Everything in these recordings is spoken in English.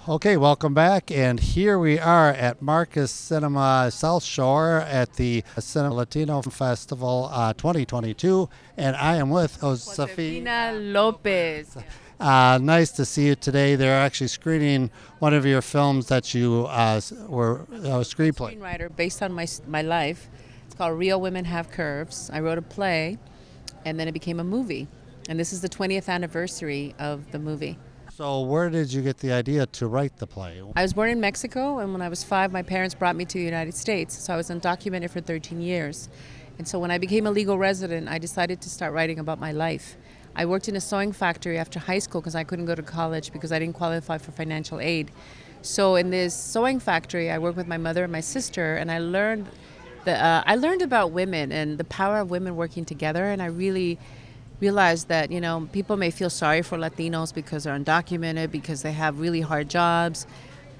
Okay, welcome back. And here we are at Marcus Cinema South Shore at the CineLatino Festival 2022. And I am with Josefina. Josefina Lopez. Nice to see you today. They're actually screening one of your films that you were screenplay. Screenwriter based on my life. It's called Real Women Have Curves. I wrote a play, and then it became a movie. And this is the 20th anniversary of the movie. So, where did you get the idea to write the play? I was born in Mexico, and when I was 5, my parents brought me to the United States. So I was undocumented for 13 years. And so when I became a legal resident, I decided to start writing about my life. I worked in a sewing factory after high school because I couldn't go to college because I didn't qualify for financial aid. So in this sewing factory, I worked with my mother and my sister, and I learned about women and the power of women working together. And I really realized that people may feel sorry for Latinos because they're undocumented, because they have really hard jobs.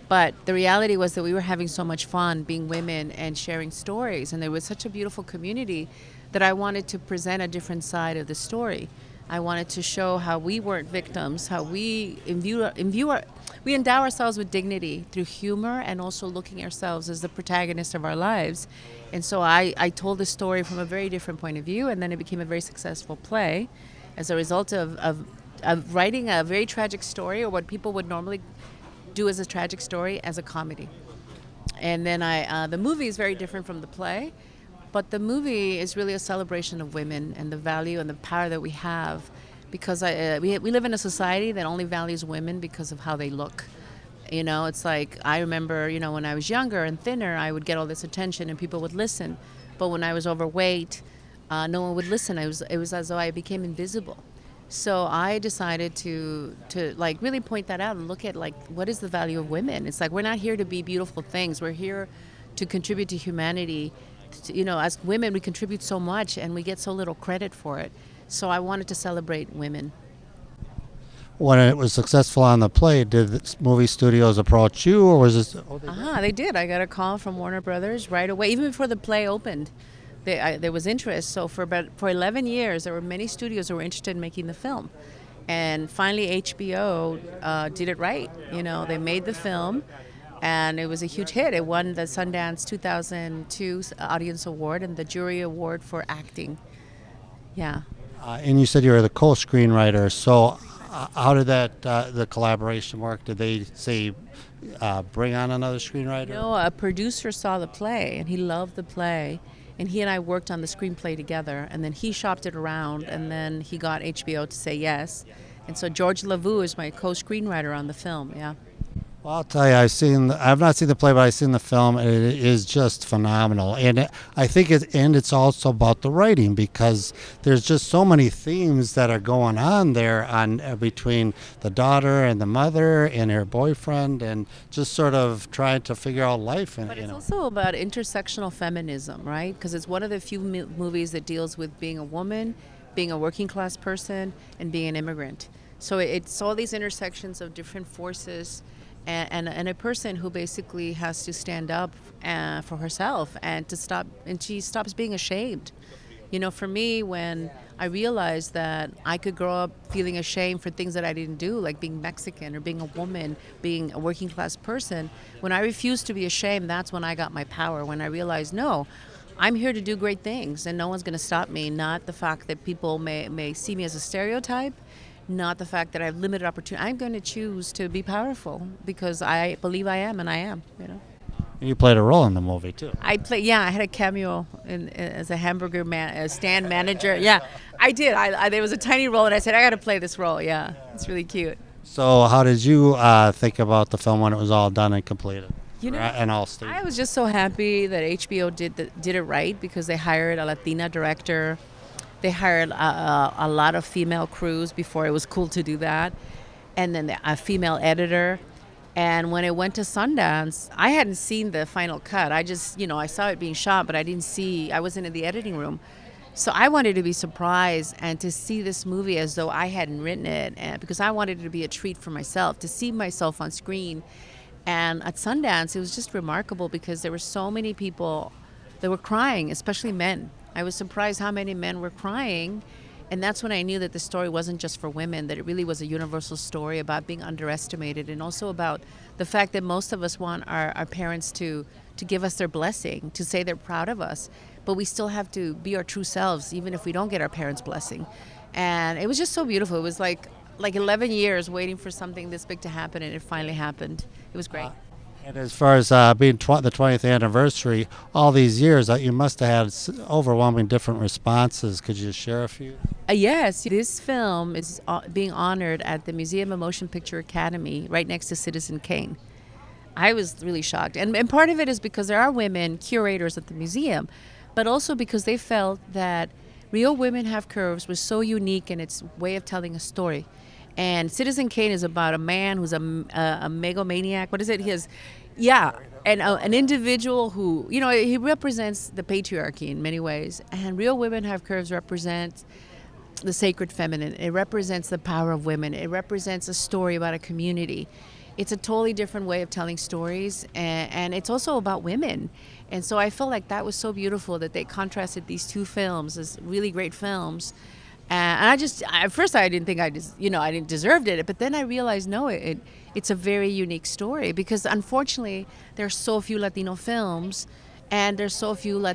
But the reality was that we were having so much fun being women and sharing stories, and there was such a beautiful community that I wanted to present a different side of the story. I wanted to show how we weren't victims, how we we endow ourselves with dignity through humor and also looking at ourselves as the protagonist of our lives. And so I told the story from a very different point of view, and then it became a very successful play as a result of writing a very tragic story, or what people would normally do as a tragic story, as a comedy. And then the movie is very different from the play. But the movie is really a celebration of women and the value and the power that we have, because we live in a society that only values women because of how they look. It's like, I remember, when I was younger and thinner, I would get all this attention and people would listen. But when I was overweight, no one would listen. It was as though I became invisible. So I decided to like really point that out and look at, like, what is the value of women? It's like, we're not here to be beautiful things. We're here to contribute to humanity. As women, we contribute so much and we get so little credit for it. So I wanted to celebrate women. When it was successful on the play, did the movie studios approach you, or was this? Oh, They did. I got a call from Warner Brothers right away, even before the play opened. There was interest. So for 11 years, there were many studios who were interested in making the film. And finally, HBO did it right. They made the film. And it was a huge hit. It won the Sundance 2002 Audience Award and the Jury Award for acting. Yeah. And you said you were the co-screenwriter. So how did the collaboration work? Did they say bring on another screenwriter? No, a producer saw the play, and he loved the play. And he and I worked on the screenplay together. And then he shopped it around, and then he got HBO to say yes. And so George LaVue is my co-screenwriter on the film, yeah. Well, I'll tell you, I've not seen the play, but I've seen the film, and it is just phenomenal. And I think it's also about the writing, because there's just so many themes that are going on there between the daughter and the mother and her boyfriend, and just sort of trying to figure out life. But it's also about intersectional feminism, right? Because it's one of the few movies that deals with being a woman, being a working class person, and being an immigrant. So it's all these intersections of different forces. And a person who basically has to stand up for herself and she stops being ashamed. For me, when I realized that I could grow up feeling ashamed for things that I didn't do, like being Mexican or being a woman, being a working class person, when I refused to be ashamed, that's when I got my power. When I realized, no, I'm here to do great things and no one's going to stop me. Not the fact that people may see me as a stereotype, not the fact that I have limited opportunity. I'm going to choose to be powerful because I believe I am, and I am. You played a role in the movie too. I had a cameo as a hamburger stand manager. Yeah, I did. There was a tiny role, and I said, I got to play this role. Yeah, it's really cute. So how did you think about the film when it was all done and completed? And all stages? I was just so happy that HBO did it right, because they hired a Latina director. They hired a lot of female crews before it was cool to do that. And then a female editor. And when it went to Sundance, I hadn't seen the final cut. I just, I saw it being shot, but I wasn't in the editing room. So I wanted to be surprised and to see this movie as though I hadn't written it, because I wanted it to be a treat for myself, to see myself on screen. And at Sundance, it was just remarkable because there were so many people that were crying, especially men. I was surprised how many men were crying, And that's when I knew that the story wasn't just for women, that it really was a universal story about being underestimated, and also about the fact that most of us want our parents to give us their blessing, to say they're proud of us. But we still have to be our true selves, even if we don't get our parents' blessing. And it was just so beautiful. It was like 11 years waiting for something this big to happen, and it finally happened. It was great. And as far as being the 20th anniversary, all these years, you must have had overwhelming different responses. Could you share a few? Yes, this film is being honored at the Museum of Motion Picture Academy right next to Citizen Kane. I was really shocked. And part of it is because there are women curators at the museum, but also because they felt that Real Women Have Curves was so unique in its way of telling a story. And Citizen Kane is about a man who's a megalomaniac. What is it? He has, yeah, and an individual who, he represents the patriarchy in many ways. And Real Women Have Curves represents the sacred feminine. It represents the power of women. It represents a story about a community. It's a totally different way of telling stories, and it's also about women. And so I felt like that was so beautiful that they contrasted these two films as really great films. And at first I didn't think I didn't deserve it, but then I realized no, it's a very unique story, because unfortunately there's so few Latino films, and there's so few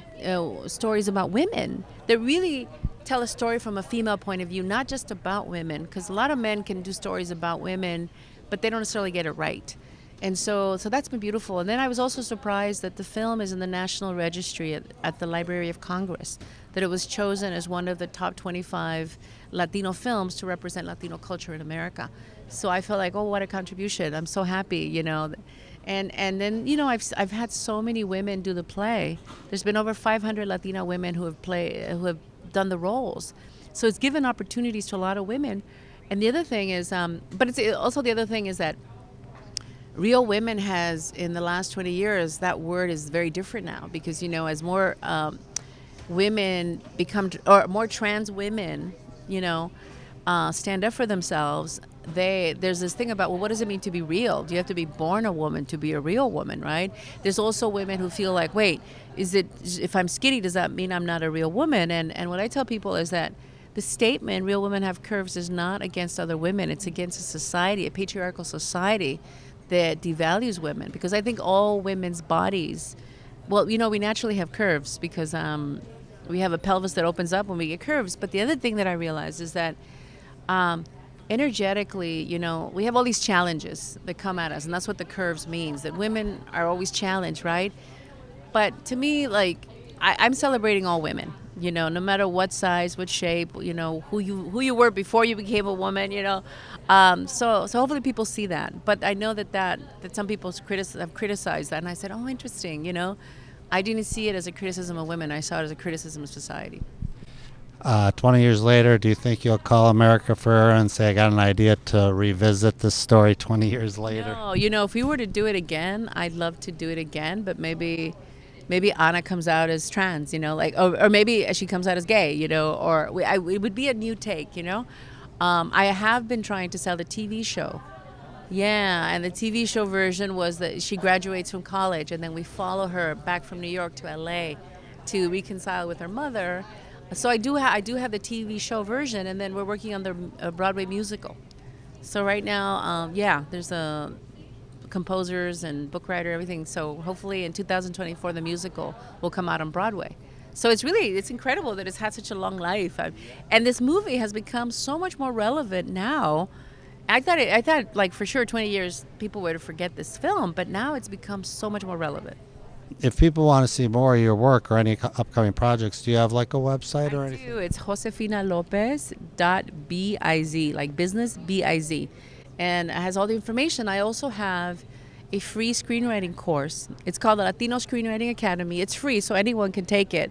stories about women that really tell a story from a female point of view, not just about women, because a lot of men can do stories about women, but they don't necessarily get it right. And so that's been beautiful. And then I was also surprised that the film is in the National Registry at the Library of Congress, that it was chosen as one of the top 25 Latino films to represent Latino culture in America. So I felt like, oh, what a contribution. I'm so happy, And then, I've had so many women do the play. There's been over 500 Latina women who have done the roles. So it's given opportunities to a lot of women. And the other thing is, the other thing is that Real Women has, in the last 20 years, that word is very different now, because, as more women or more trans women, stand up for themselves, there's this thing about, well, what does it mean to be real? Do you have to be born a woman to be a real woman, right? There's also women who feel like, wait, if I'm skinny, does that mean I'm not a real woman? And what I tell people is that the statement, Real Women Have Curves, is not against other women. It's against a society, a patriarchal society that devalues women. Because I think all women's bodies, well, we naturally have curves because we have a pelvis that opens up when we get curves. But the other thing that I realized is that energetically, we have all these challenges that come at us, and that's what the curves means, that women are always challenged, right? But to me, I'm celebrating all women, no matter what size, what shape, who you were before you became a woman, So hopefully people see that. But I know that some people have criticized that, and I said, oh, interesting, I didn't see it as a criticism of women. I saw it as a criticism of society. 20 years later, do you think you'll call America Ferrera and say, I got an idea to revisit this story 20 years later? No, if we were to do it again, I'd love to do it again, but maybe Anna comes out as trans, or maybe she comes out as gay, it would be a new take, I have been trying to sell the TV show. Yeah, and the TV show version was that she graduates from college, and then we follow her back from New York to LA to reconcile with her mother. So I do have the TV show version, and then we're working on the Broadway musical. So right now, there's composers and book writer, everything. So hopefully in 2024, the musical will come out on Broadway. So it's incredible that it's had such a long life. And this movie has become so much more relevant now. I thought like for sure 20 years people were to forget this film, but now it's become so much more relevant. If people want to see more of your work or any upcoming projects, do you have like a website or anything? I do. It's josefinalopez.biz, like business, B-I-Z. And it has all the information. I also have a free screenwriting course. It's called the Latino Screenwriting Academy. It's free, so anyone can take it.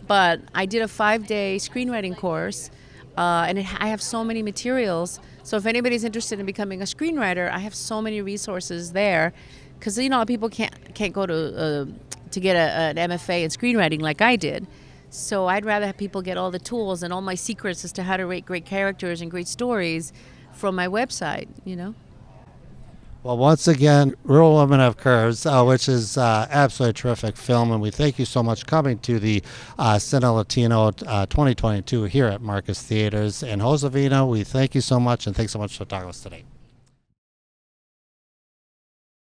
But I did a 5-day screenwriting course, and I have so many materials. So if anybody's interested in becoming a screenwriter, I have so many resources there. Because people can't go to get an MFA in screenwriting like I did. So I'd rather have people get all the tools and all my secrets as to how to write great characters and great stories from my website. Well, once again, Real Women Have Curves, which is absolutely a terrific film, and we thank you so much coming to the CineLatino 2022 here at Marcus Theaters. And Josefina, we thank you so much, and thanks so much for talking to us today.